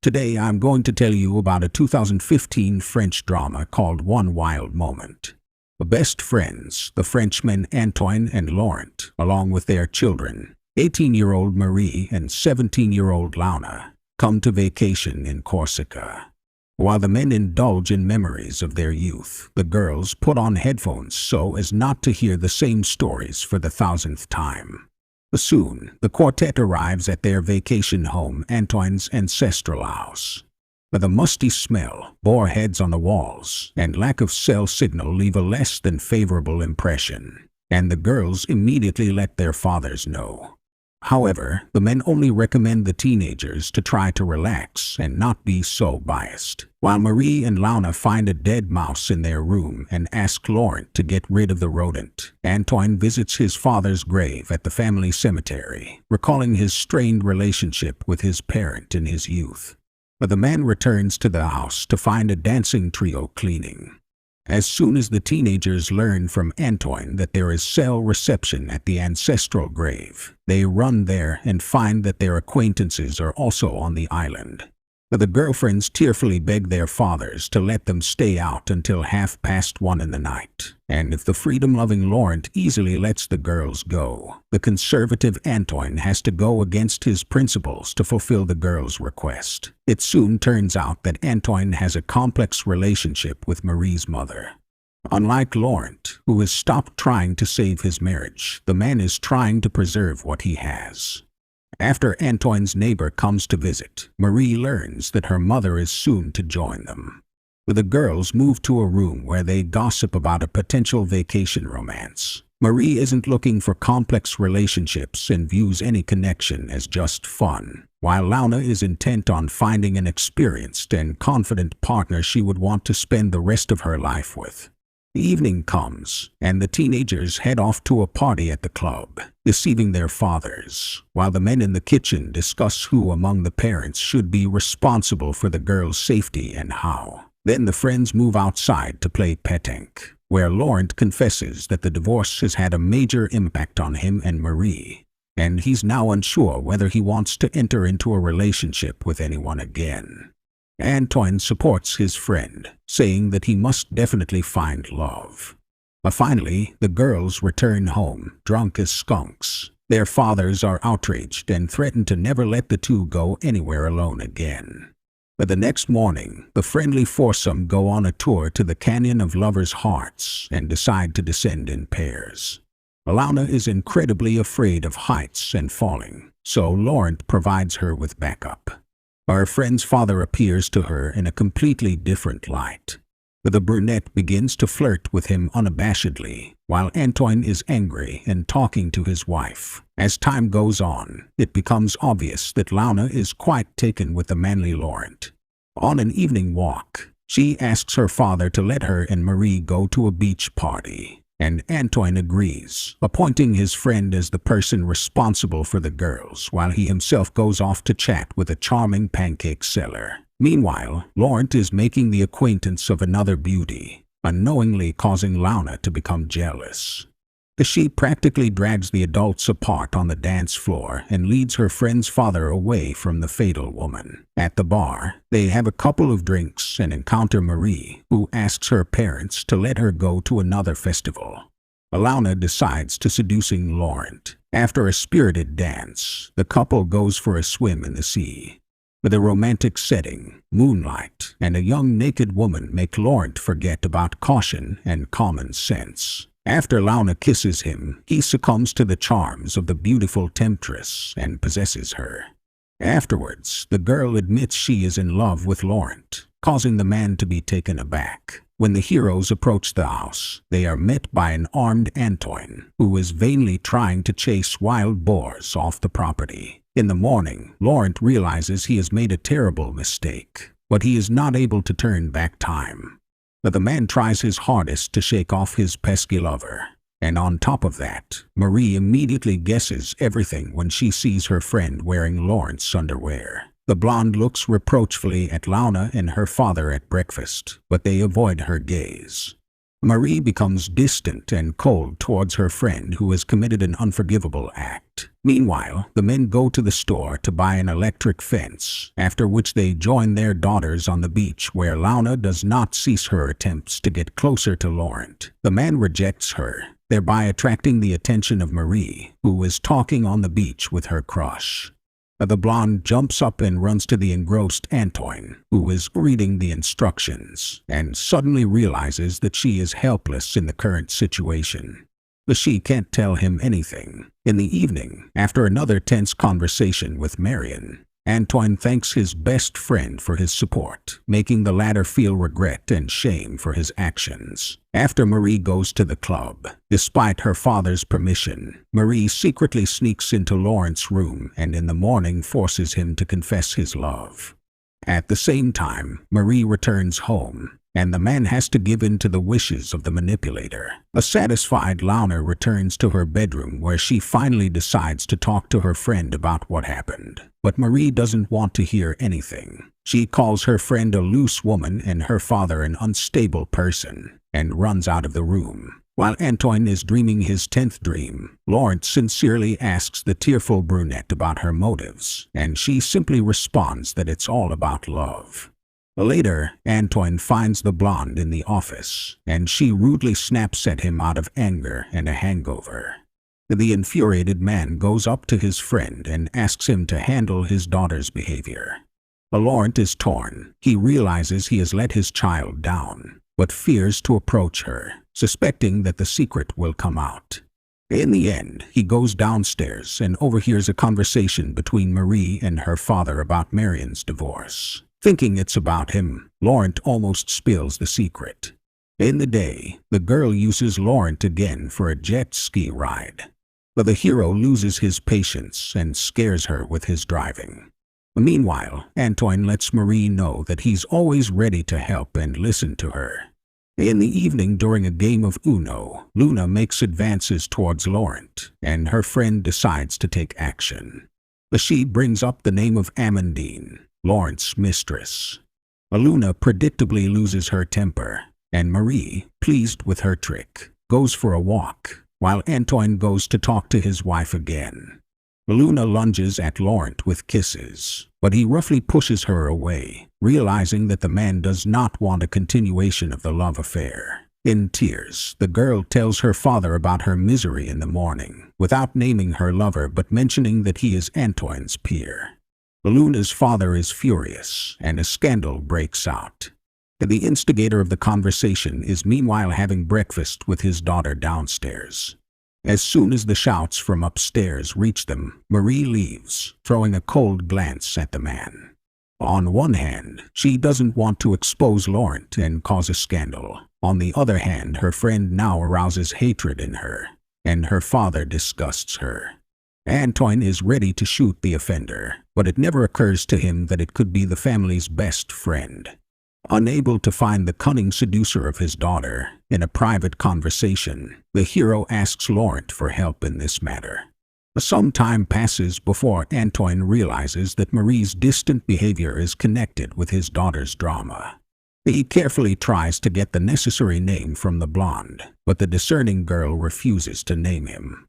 Today I'm going to tell you about a 2015 French drama called One Wild Moment. The best friends, the Frenchmen Antoine and Laurent, along with their children, 18-year-old Marie and 17-year-old Launa, come to vacation in Corsica. While the men indulge in memories of their youth, the girls put on headphones so as not to hear the same stories for the 1000th time. Soon, the quartet arrives at their vacation home, Antoine's ancestral house. But the musty smell, boar heads on the walls, and lack of cell signal leave a less than favorable impression, and the girls immediately let their fathers know. However, the men only recommend the teenagers to try to relax and not be so biased. While Marie and Launa find a dead mouse in their room and ask Laurent to get rid of the rodent, Antoine visits his father's grave at the family cemetery, recalling his strained relationship with his parent in his youth. But the man returns to the house to find a dancing trio cleaning. As soon as the teenagers learn from Antoine that there is cell reception at the ancestral grave, they run there and find that their acquaintances are also on the island. But the girlfriends tearfully beg their fathers to let them stay out until 1:30 in the night, and if the freedom-loving Laurent easily lets the girls go, the conservative Antoine has to go against his principles to fulfill the girls' request. It soon turns out that Antoine has a complex relationship with Marie's mother. Unlike Laurent, who has stopped trying to save his marriage, the man is trying to preserve what he has. After Antoine's neighbor comes to visit, Marie learns that her mother is soon to join them. The girls move to a room where they gossip about a potential vacation romance. Marie isn't looking for complex relationships and views any connection as just fun, while Launa is intent on finding an experienced and confident partner she would want to spend the rest of her life with. The evening comes, and the teenagers head off to a party at the club, deceiving their fathers, while the men in the kitchen discuss who among the parents should be responsible for the girls' safety and how. Then the friends move outside to play pétanque, where Laurent confesses that the divorce has had a major impact on him and Marie, and he's now unsure whether he wants to enter into a relationship with anyone again. Antoine supports his friend, saying that he must definitely find love. But finally, the girls return home, drunk as skunks. Their fathers are outraged and threaten to never let the two go anywhere alone again. But the next morning, the friendly foursome go on a tour to the Canyon of Lovers' Hearts and decide to descend in pairs. Launa is incredibly afraid of heights and falling, so Laurent provides her with backup. Our friend's father appears to her in a completely different light. The brunette begins to flirt with him unabashedly, while Antoine is angry and talking to his wife. As time goes on, it becomes obvious that Launa is quite taken with the manly Laurent. On an evening walk, she asks her father to let her and Marie go to a beach party, and Antoine agrees, appointing his friend as the person responsible for the girls while he himself goes off to chat with a charming pancake seller. Meanwhile, Laurent is making the acquaintance of another beauty, unknowingly causing Launa to become jealous. She practically drags the adults apart on the dance floor and leads her friend's father away from the fatal woman. At the bar, they have a couple of drinks and encounter Marie, who asks her parents to let her go to another festival. Launa decides to seducing Laurent. After a spirited dance, the couple goes for a swim in the sea. With a romantic setting, moonlight, and a young naked woman make Laurent forget about caution and common sense. After Launa kisses him, he succumbs to the charms of the beautiful temptress and possesses her. Afterwards, the girl admits she is in love with Laurent, causing the man to be taken aback. When the heroes approach the house, they are met by an armed Antoine, who is vainly trying to chase wild boars off the property. In the morning, Laurent realizes he has made a terrible mistake, but he is not able to turn back time. But the man tries his hardest to shake off his pesky lover. And on top of that, Marie immediately guesses everything when she sees her friend wearing Laurent's underwear. The blonde looks reproachfully at Launa and her father at breakfast, but they avoid her gaze. Marie becomes distant and cold towards her friend who has committed an unforgivable act. Meanwhile, the men go to the store to buy an electric fence, after which they join their daughters on the beach where Launa does not cease her attempts to get closer to Laurent. The man rejects her, thereby attracting the attention of Marie, who is talking on the beach with her crush. The blonde jumps up and runs to the engrossed Antoine, who is reading the instructions, and suddenly realizes that she is helpless in the current situation. But she can't tell him anything. In the evening, after another tense conversation with Marion, Antoine thanks his best friend for his support, making the latter feel regret and shame for his actions. After Marie goes to the club, despite her father's permission, Marie secretly sneaks into Laurent's room and in the morning forces him to confess his love. At the same time, Marie returns home, and the man has to give in to the wishes of the manipulator. A satisfied Launa returns to her bedroom where she finally decides to talk to her friend about what happened. But Marie doesn't want to hear anything. She calls her friend a loose woman and her father an unstable person, and runs out of the room. While Antoine is dreaming his 10th dream, Laurent sincerely asks the tearful brunette about her motives, and she simply responds that it's all about love. Later, Antoine finds the blonde in the office, and she rudely snaps at him out of anger and a hangover. The infuriated man goes up to his friend and asks him to handle his daughter's behavior. Laurent is torn. He realizes he has let his child down, but fears to approach her, suspecting that the secret will come out. In the end, he goes downstairs and overhears a conversation between Marie and her father about Marion's divorce. Thinking it's about him, Laurent almost spills the secret. In the day, the girl uses Laurent again for a jet ski ride. But the hero loses his patience and scares her with his driving. Meanwhile, Antoine lets Marie know that he's always ready to help and listen to her. In the evening during a game of Uno, Luna makes advances towards Laurent, and her friend decides to take action. She brings up the name of Amandine, Laurent's mistress. Luna predictably loses her temper, and Marie, pleased with her trick, goes for a walk, while Antoine goes to talk to his wife again. Luna lunges at Laurent with kisses, but he roughly pushes her away, realizing that the man does not want a continuation of the love affair. In tears, the girl tells her father about her misery in the morning, without naming her lover but mentioning that he is Antoine's peer. Luna's father is furious, and a scandal breaks out. The instigator of the conversation is meanwhile having breakfast with his daughter downstairs. As soon as the shouts from upstairs reach them, Marie leaves, throwing a cold glance at the man. On one hand, she doesn't want to expose Laurent and cause a scandal. On the other hand, her friend now arouses hatred in her, and her father disgusts her. Antoine is ready to shoot the offender, but it never occurs to him that it could be the family's best friend. Unable to find the cunning seducer of his daughter, in a private conversation, the hero asks Laurent for help in this matter. Some time passes before Antoine realizes that Marie's distant behavior is connected with his daughter's drama. He carefully tries to get the necessary name from the blonde, but the discerning girl refuses to name him.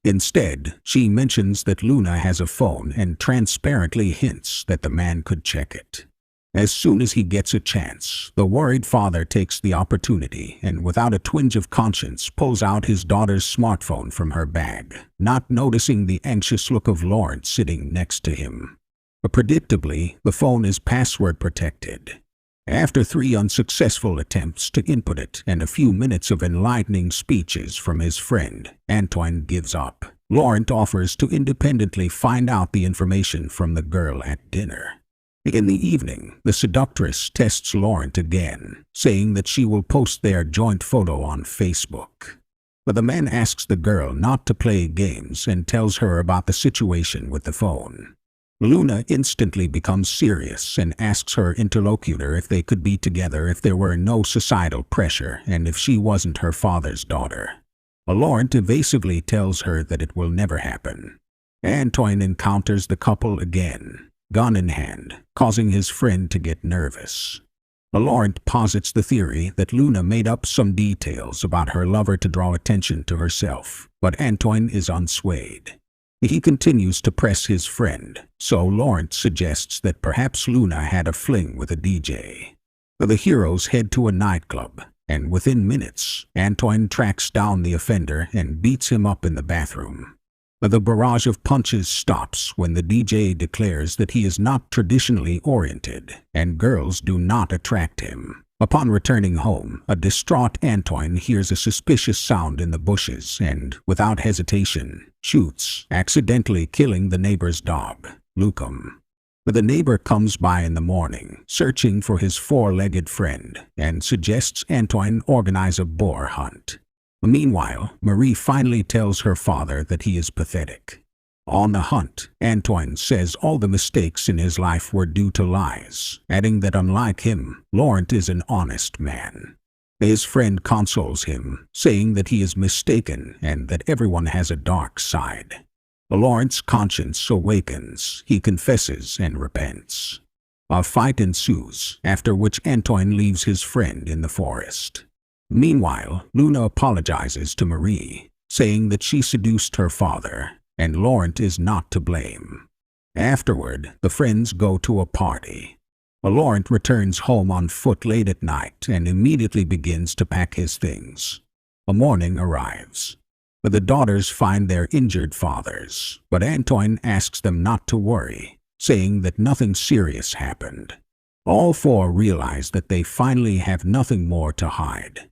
Instead, she mentions that Luna has a phone and transparently hints that the man could check it. As soon as he gets a chance, the worried father takes the opportunity and without a twinge of conscience pulls out his daughter's smartphone from her bag, not noticing the anxious look of Laurent sitting next to him. Predictably, the phone is password protected. After 3 unsuccessful attempts to input it and a few minutes of enlightening speeches from his friend, Antoine gives up. Laurent offers to independently find out the information from the girl at dinner. In the evening, the seductress tests Laurent again, saying that she will post their joint photo on Facebook. But the man asks the girl not to play games and tells her about the situation with the phone. Luna instantly becomes serious and asks her interlocutor if they could be together if there were no societal pressure and if she wasn't her father's daughter. Laurent evasively tells her that it will never happen. Antoine encounters the couple again, gun in hand, causing his friend to get nervous. Laurent posits the theory that Luna made up some details about her lover to draw attention to herself, but Antoine is unswayed. He continues to press his friend, so Laurent suggests that perhaps Luna had a fling with a DJ. The heroes head to a nightclub, and within minutes, Antoine tracks down the offender and beats him up in the bathroom. The barrage of punches stops when the DJ declares that he is not traditionally oriented, and girls do not attract him. Upon returning home, a distraught Antoine hears a suspicious sound in the bushes and, without hesitation, shoots, accidentally killing the neighbor's dog, Lucum. The neighbor comes by in the morning, searching for his four-legged friend, and suggests Antoine organize a boar hunt. Meanwhile, Marie finally tells her father that he is pathetic. On the hunt, Antoine says all the mistakes in his life were due to lies, adding that unlike him, Laurent is an honest man. His friend consoles him, saying that he is mistaken and that everyone has a dark side. Laurent's conscience awakens, he confesses and repents. A fight ensues, after which Antoine leaves his friend in the forest. Meanwhile, Luna apologizes to Marie, saying that she seduced her father, and Laurent is not to blame. Afterward, the friends go to a party. Laurent returns home on foot late at night and immediately begins to pack his things. A morning arrives. The daughters find their injured fathers, but Antoine asks them not to worry, saying that nothing serious happened. All four realize that they finally have nothing more to hide.